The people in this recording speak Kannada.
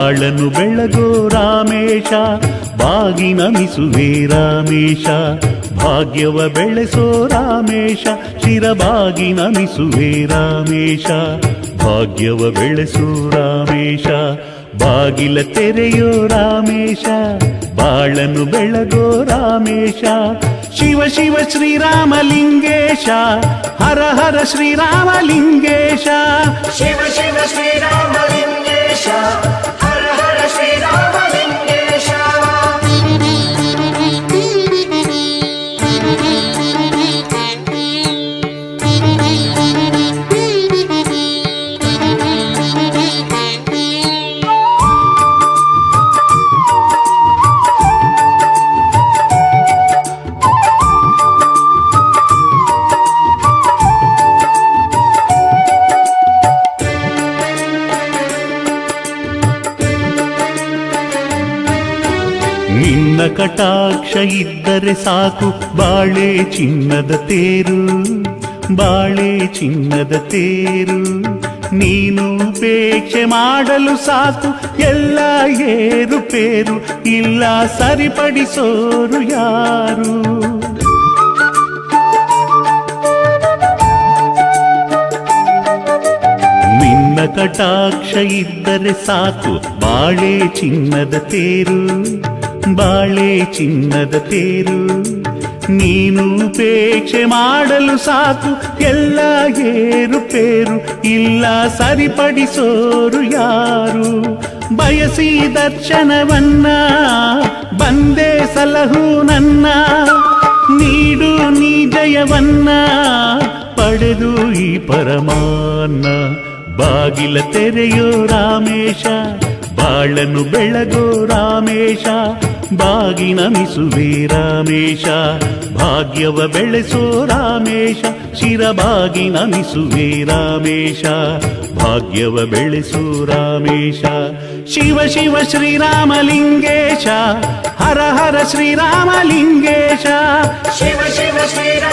ಬಾಳನು ಬೆಳಗೋ ರಾಮೇಶ ಬಾಗಿ ನಮಿಸುವೆ ರಾಮೇಶ ಭಾಗ್ಯವ ಬೆಳೆಸೋ ರಾಮೇಶ ಶಿರಬಾಗಿ ನಮಿಸುವೆ ರಾಮೇಶ ಭಾಗ್ಯವ ಬೆಳೆಸೋ ರಾಮೇಶ ಬಾಗಿಲ ತೆರೆಯೋ ರಾಮೇಶ ಬಾಳನು ಬೆಳಗೋ ರಾಮೇಶ ಶಿವ ಶಿವ ಶ್ರೀರಾಮಲಿಂಗೇಶ ಹರ ಹರ ಶ್ರೀರಾಮಲಿಂಗೇಶ ಶಿವ ಶಿವ ಶ್ರೀರಾಮಲಿಂಗೇಶ ಹರ ಹರ ಶ್ರೀರಾಮಲಿಂಗೇಶ ನಿನ್ನ ಕಟಾಕ್ಷ ಇದ್ದರೆ ಸಾಕು ಬಾಳೆ ಚಿನ್ನದ ತೇರು ಬಾಳೆ ಚಿನ್ನದ ತೇರು ನೀನು ಉಪೇಕ್ಷೆ ಮಾಡಲು ಸಾಕು ಎಲ್ಲ ಏರುಪೇರು ಇಲ್ಲ ಸರಿಪಡಿಸೋರು ಯಾರು ನಿನ್ನ ಕಟಾಕ್ಷ ಇದ್ದರೆ ಸಾಕು ಬಾಳೆ ಚಿನ್ನದ ತೇರು ಬಾಳೆ ಚಿನ್ನದ ತೇರು ನೀನು ಉಪೇಕ್ಷೆ ಮಾಡಲು ಸಾಕು ಎಲ್ಲ ಏರುಪೇರು ಇಲ್ಲ ಸರಿಪಡಿಸೋರು ಯಾರು ಬಯಸಿ ದರ್ಶನವನ್ನ ಬಂದೇ ಸಲಹು ನನ್ನ ನೀಡು ನೀ ಜಯವನ್ನ ಪಡೆದು ಈ ಪರಮಾನ್ನ ಬಾಗಿಲ ತೆರೆಯೋ ರಾಮೇಶ ಬಾಳನು ಬೆಳಗೋ ರಾಮೇಶ ಬಾಗಿ ನಮಿಸುವೆ ರಾಮೇಶ ಭಾಗ್ಯವ ಬೆಳೆಸೋ ರಾಮೇಶ ಶಿರಬಾಗಿ ನಮಿಸುವೆ ರಾಮೇಶ ಭಾಗ್ಯವ ಬೆಳೆಸೋ ರಾಮೇಶ ಶಿವ ಶಿವ ಶ್ರೀರಾಮಲಿಂಗೇಶ ಹರ ಹರ ಶ್ರೀರಾಮಲಿಂಗೇಶ ಶಿವ ಶಿವ ಶ್ರೀರಾಮ